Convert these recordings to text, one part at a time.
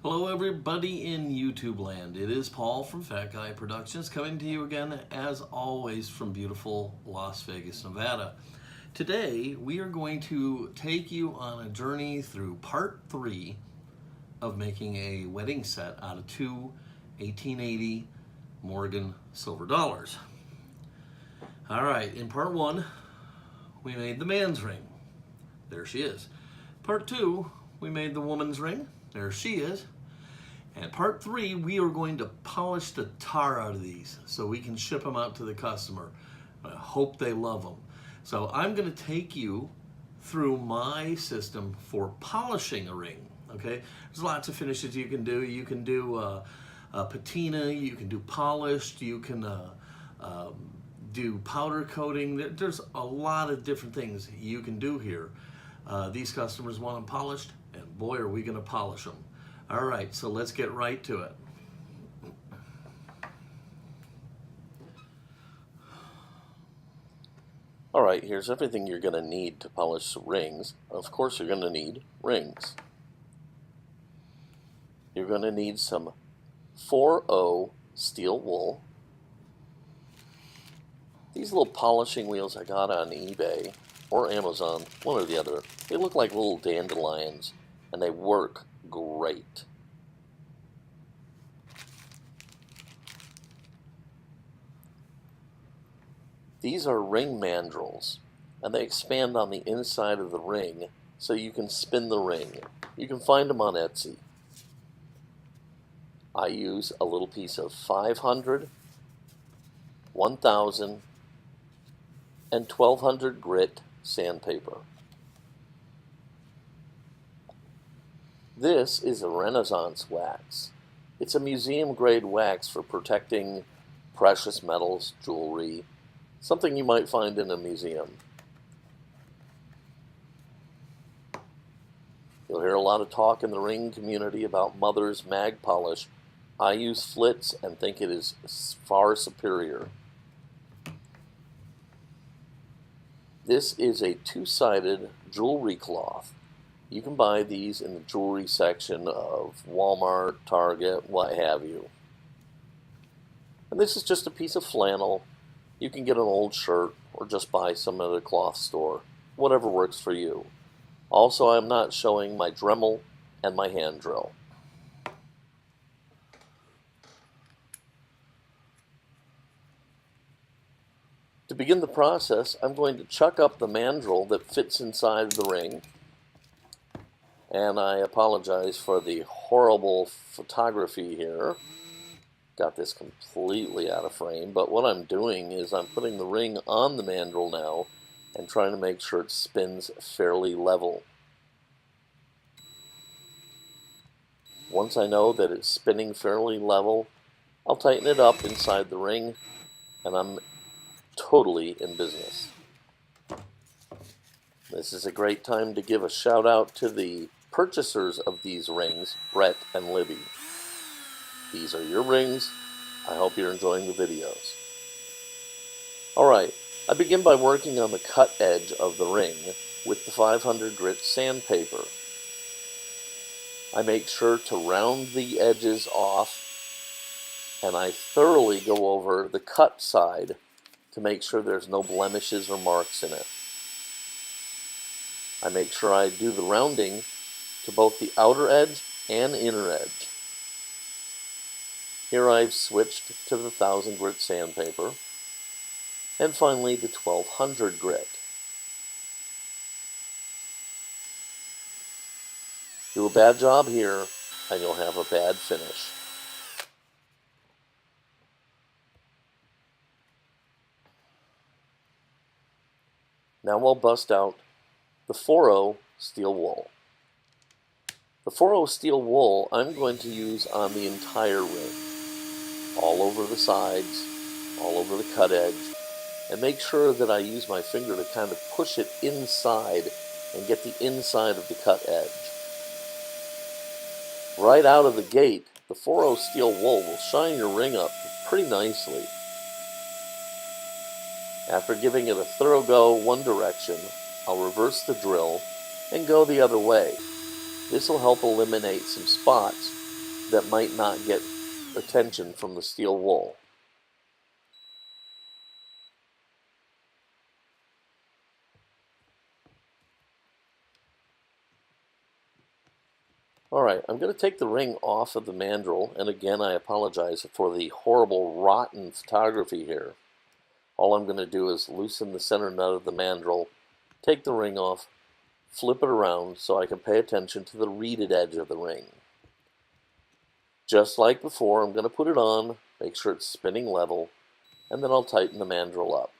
Hello everybody in YouTube land. It is Paul from Fat Guy Productions coming to you again as always from beautiful Las Vegas, Nevada. Today we are going to take you on a journey through part 3 of making a wedding set out of two 1880 Morgan silver dollars. Alright, in part 1 we made the man's ring. There she is. Part 2 we made the woman's ring. There she is. And part 3, we are going to polish the tar out of these so we can ship them out to the customer. I hope they love them. So I'm going to take you through my system for polishing a ring. Okay, there's lots of finishes you can do. You can do patina, you can do polished, you can do powder coating. There's a lot of different things you can do here. These customers want them polished, and boy are we going to polish them. All right, so let's get right to it. All right, here's everything you're going to need to polish rings. Of course, you're going to need rings. You're going to need some 4O steel wool. These little polishing wheels I got on eBay or Amazon, one or the other, they look like little dandelions, and they work great. These are ring mandrels, and they expand on the inside of the ring so you can spin the ring. You can find them on Etsy. I use a little piece of 500, 1000, and 1200 grit sandpaper. This is a Renaissance wax. It's a museum-grade wax for protecting precious metals, jewelry, something you might find in a museum. You'll hear a lot of talk in the ring community about Mother's mag polish. I use Flitz and think it is far superior. This is a two-sided jewelry cloth. You can buy these in the jewelry section of Walmart, Target, what have you. And this is just a piece of flannel. You can get an old shirt or just buy some at a cloth store, whatever works for you. Also, I'm not showing my Dremel and my hand drill. To begin the process, I'm going to chuck up the mandrel that fits inside the ring. And I apologize for the horrible photography here. Got this completely out of frame, but what I'm doing is I'm putting the ring on the mandrel now and trying to make sure it spins fairly level. Once I know that it's spinning fairly level, I'll tighten it up inside the ring, and I'm totally in business. This is a great time to give a shout out to the purchasers of these rings, Brett and Libby. These are your rings. I hope you're enjoying the videos. Alright, I begin by working on the cut edge of the ring with the 500 grit sandpaper. I make sure to round the edges off, and I thoroughly go over the cut side to make sure there's no blemishes or marks in it. I make sure I do the rounding to both the outer edge and inner edge. Here I've switched to the 1000 grit sandpaper, and finally the 1200 grit. Do a bad job here, and you'll have a bad finish. Now I'll bust out the 4O steel wool. The 4O steel wool I'm going to use on the entire ring, all over the sides, all over the cut edge, and make sure that I use my finger to kind of push it inside and get the inside of the cut edge. Right out of the gate, the 4O steel wool will shine your ring up pretty nicely. After giving it a thorough go one direction, I'll reverse the drill and go the other way. This will help eliminate some spots that might not get attention from the steel wool. Alright, I'm going to take the ring off of the mandrel, and again I apologize for the horrible rotten photography here. All I'm going to do is loosen the center nut of the mandrel, take the ring off, flip it around so I can pay attention to the reeded edge of the ring. Just like before, I'm going to put it on, make sure it's spinning level, and then I'll tighten the mandrel up.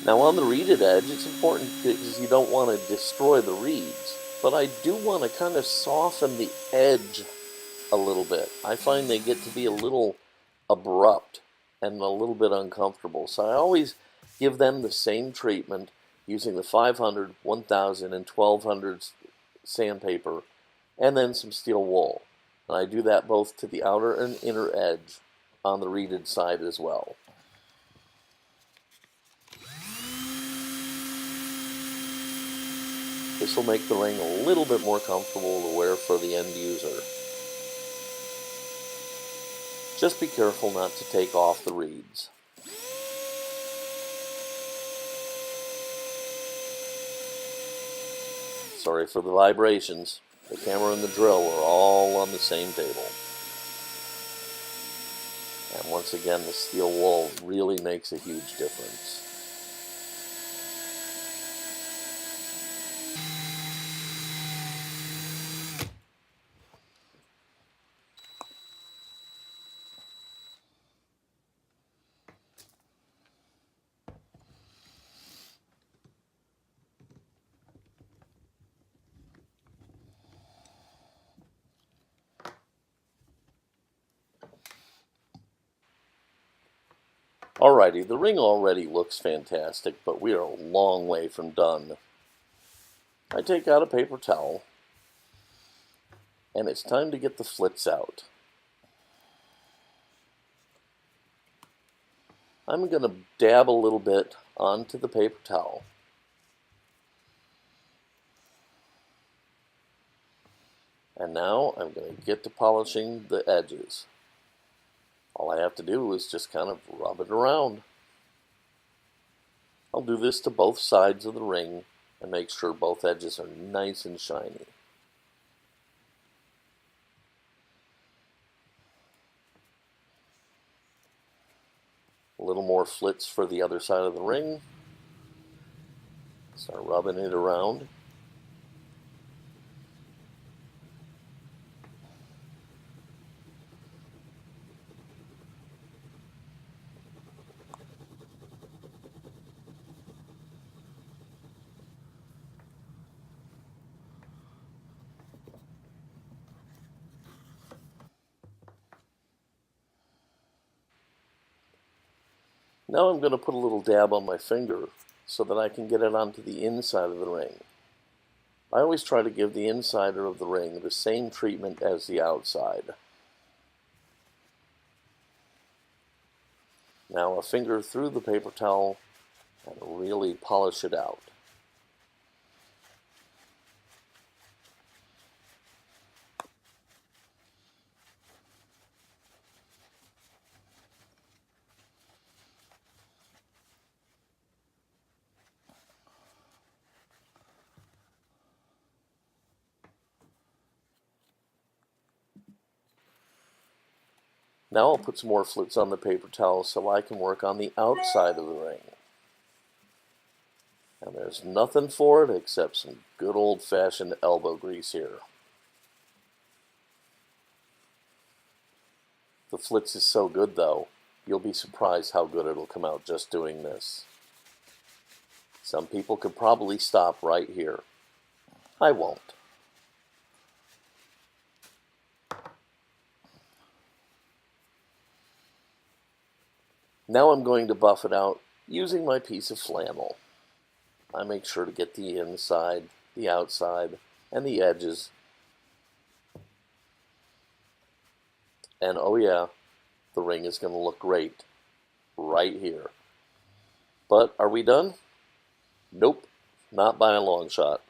Now on the reeded edge, it's important because you don't want to destroy the reeds, but I do want to kind of soften the edge a little bit. I find they get to be a little abrupt and a little bit uncomfortable, so I always give them the same treatment using the 500, 1000, and 1200 sandpaper, and then some steel wool. And I do that both to the outer and inner edge on the reeded side as well. This will make the ring a little bit more comfortable to wear for the end user. Just be careful not to take off the reeds. Sorry for the vibrations. The camera and the drill are all on the same table. And once again, the steel wool really makes a huge difference. Alrighty, the ring already looks fantastic, but we are a long way from done. I take out a paper towel, and it's time to get the Flitz out. I'm going to dab a little bit onto the paper towel. And now I'm going to get to polishing the edges. All I have to do is just kind of rub it around. I'll do this to both sides of the ring and make sure both edges are nice and shiny. A little more Flitz for the other side of the ring. Start rubbing it around. Now I'm going to put a little dab on my finger so that I can get it onto the inside of the ring. I always try to give the insider of the ring the same treatment as the outside. Now a finger through the paper towel and really polish it out. Now I'll put some more Flitz on the paper towel so I can work on the outside of the ring. And there's nothing for it except some good old-fashioned elbow grease here. The Flitz is so good though, you'll be surprised how good it'll come out just doing this. Some people could probably stop right here. I won't. Now I'm going to buff it out using my piece of flannel. I make sure to get the inside, the outside, and the edges. And oh yeah, the ring is going to look great right here. But are we done? Nope, not by a long shot.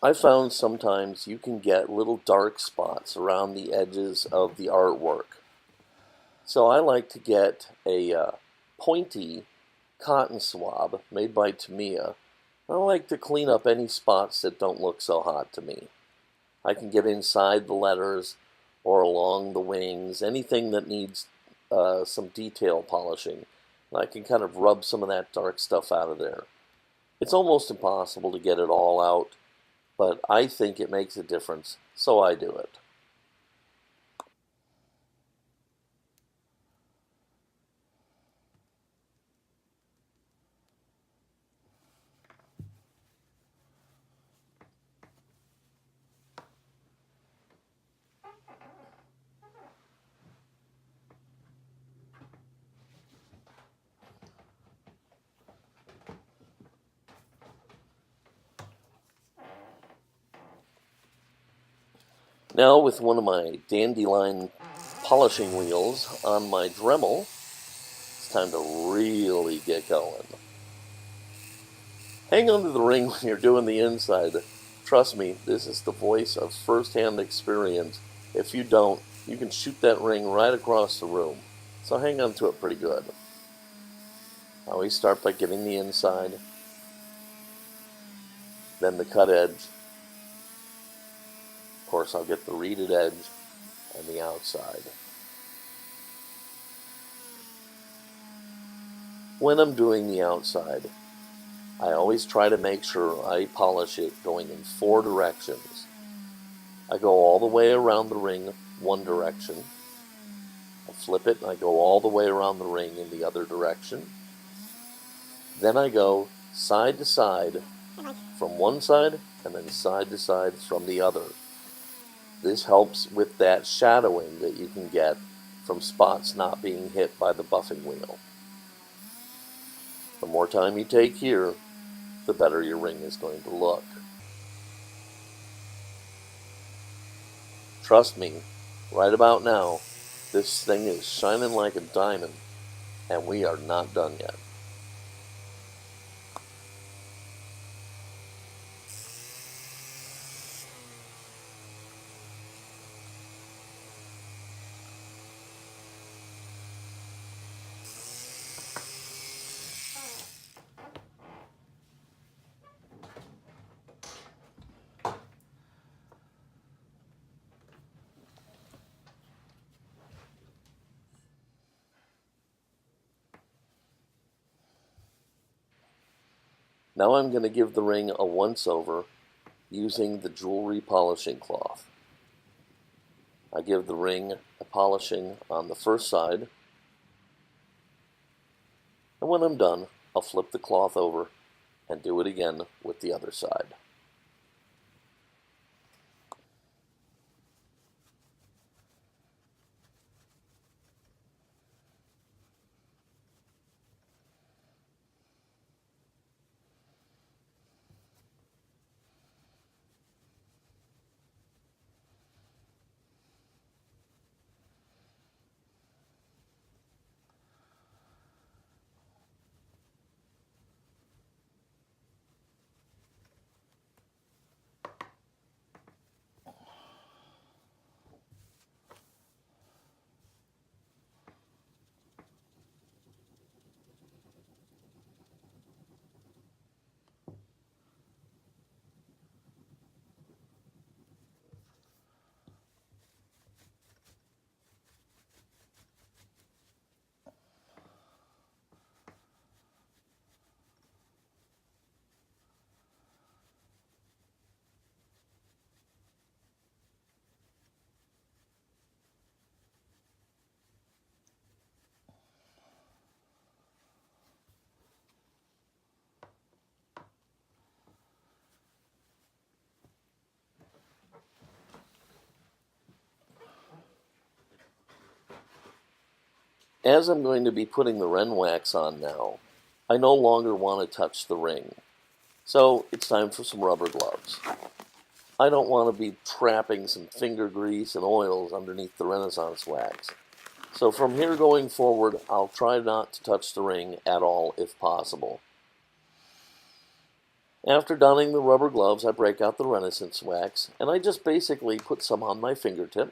I found sometimes you can get little dark spots around the edges of the artwork. So I like to get a pointy cotton swab made by Tamiya. I like to clean up any spots that don't look so hot to me. I can get inside the letters or along the wings, anything that needs some detail polishing. And I can kind of rub some of that dark stuff out of there. It's almost impossible to get it all out, but I think it makes a difference, so I do it. Now with one of my dandelion polishing wheels on my Dremel, it's time to really get going. Hang on to the ring when you're doing the inside. Trust me, this is the voice of first-hand experience. If you don't, you can shoot that ring right across the room. So hang on to it pretty good. I always start by getting the inside, then the cut edge. Of course, I'll get the reeded edge and the outside. When I'm doing the outside, I always try to make sure I polish it going in 4 directions. I go all the way around the ring one direction. I flip it and I go all the way around the ring in the other direction. Then I go side to side from one side and then side to side from the other. This helps with that shadowing that you can get from spots not being hit by the buffing wheel. The more time you take here, the better your ring is going to look. Trust me, right about now, this thing is shining like a diamond, and we are not done yet. Now I'm going to give the ring a once-over using the jewelry polishing cloth. I give the ring a polishing on the first side, and when I'm done, I'll flip the cloth over and do it again with the other side. As I'm going to be putting the Ren wax on now, I no longer want to touch the ring. So it's time for some rubber gloves. I don't want to be trapping some finger grease and oils underneath the Renaissance wax. So from here going forward, I'll try not to touch the ring at all if possible. After donning the rubber gloves, I break out the Renaissance wax, and I just basically put some on my fingertip,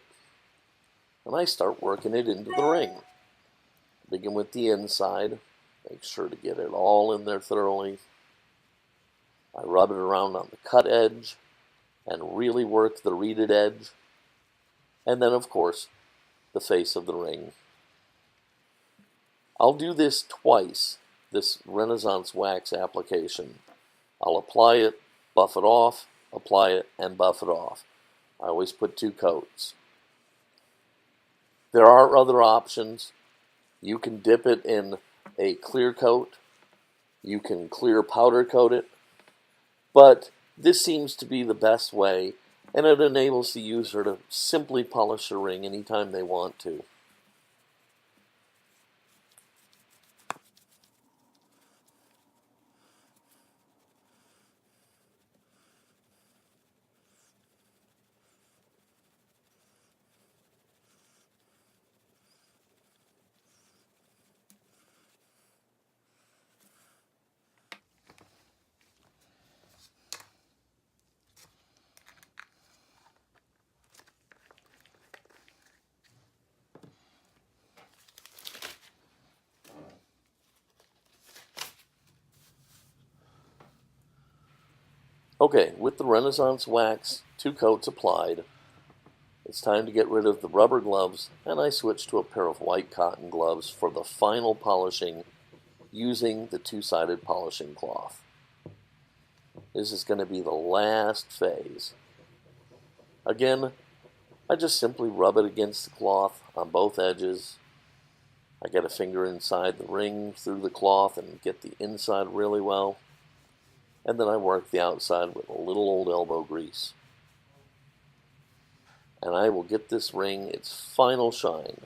and I start working it into the ring. Begin with the inside, make sure to get it all in there thoroughly. I rub it around on the cut edge, and really work the reeded edge, and then of course, the face of the ring. I'll do this twice, this Renaissance wax application. I'll apply it, buff it off, apply it, and buff it off. I always put 2 coats. There are other options. You can dip it in a clear coat. You can clear powder coat it. But this seems to be the best way, and it enables the user to simply polish a ring anytime they want to. Okay, with the Renaissance wax, 2 coats applied, it's time to get rid of the rubber gloves, and I switch to a pair of white cotton gloves for the final polishing using the 2-sided polishing cloth. This is going to be the last phase. Again, I just simply rub it against the cloth on both edges. I get a finger inside the ring through the cloth and get the inside really well. And then I work the outside with a little old elbow grease. And I will get this ring its final shine.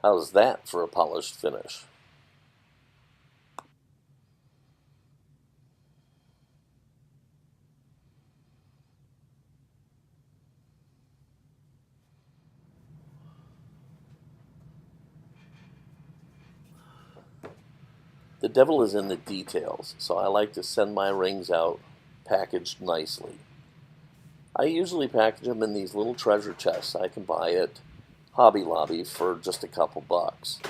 How's that for a polished finish? The devil is in the details, so I like to send my rings out packaged nicely. I usually package them in these little treasure chests I can buy at Hobby Lobby for just a couple bucks.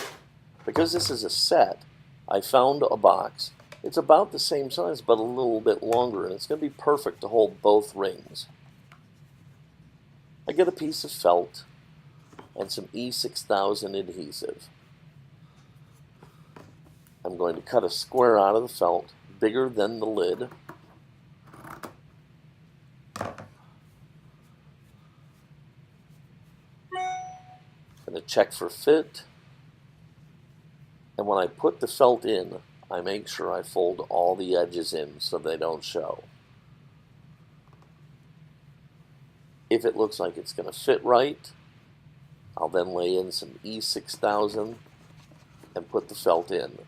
Because this is a set, I found a box. It's about the same size but a little bit longer, and it's going to be perfect to hold both rings. I get a piece of felt and some E6000 adhesive. I'm going to cut a square out of the felt, bigger than the lid. I'm going to check for fit. And when I put the felt in, I make sure I fold all the edges in so they don't show. If it looks like it's going to fit right, I'll then lay in some E6000 and put the felt in.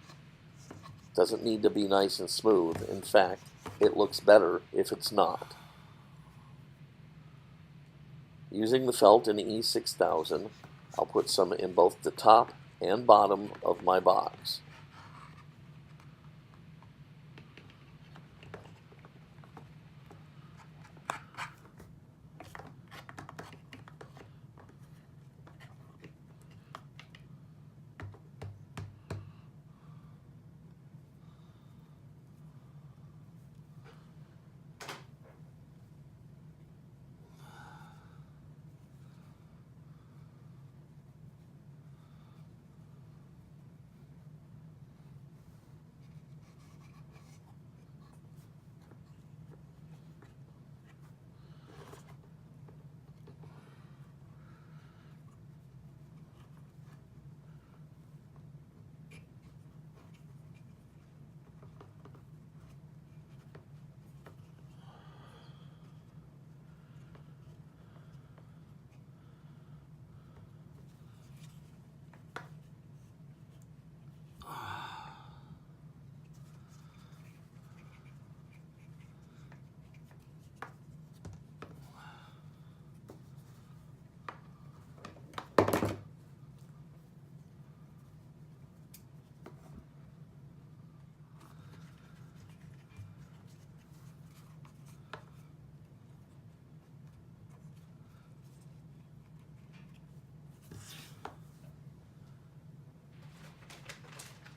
Doesn't need to be nice and smooth. In fact, it looks better if it's not. Using the felt in E6000, I'll put some in both the top and bottom of my box.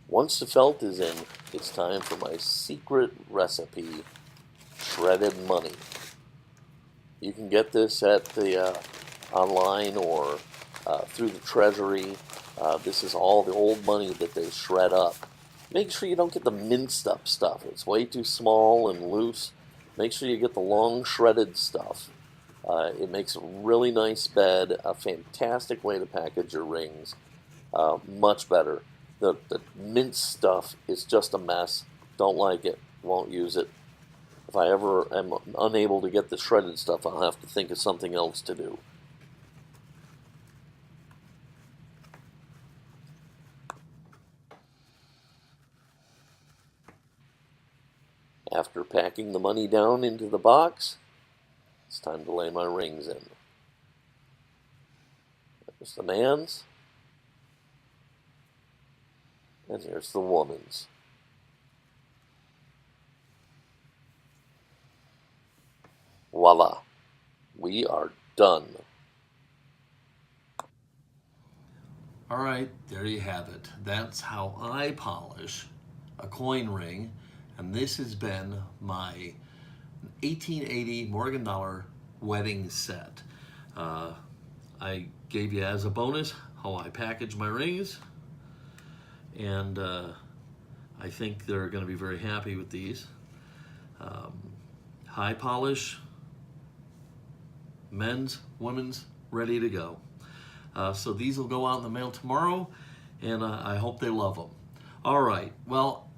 Once the felt is in, it's time for my secret recipe, shredded money. You can get this at the online or through the treasury. This is all the old money that they shred up. Make sure you don't get the minced up stuff. It's way too small and loose. Make sure you get the long shredded stuff. It makes a really nice bed, a fantastic way to package your rings. Much better. The minced stuff is just a mess. Don't like it. Won't use it. If I ever am unable to get the shredded stuff, I'll have to think of something else to do. After packing the money down into the box, it's time to lay my rings in. There's the man's, and here's the woman's. Voila, we are done. All right, there you have it. That's how I polish a coin ring, and this has been my 1880 Morgan dollar wedding set. I gave you as a bonus how I package my rings, and I think they're going to be very happy with these. High polish, men's, women's, ready to go. So these will go out in the mail tomorrow, and I hope they love them. All right, well,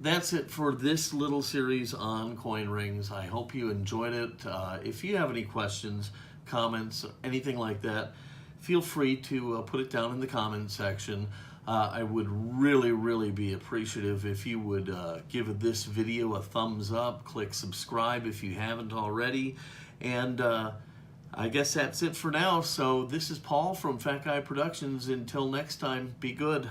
that's it for this little series on coin rings. I hope you enjoyed it. If you have any questions, comments, anything like that, feel free to put it down in the comment section. I would really be appreciative if you would give this video a thumbs up, click subscribe if you haven't already, and I guess that's it for now. So this is Paul from Fat Guy Productions. Until next time, be good.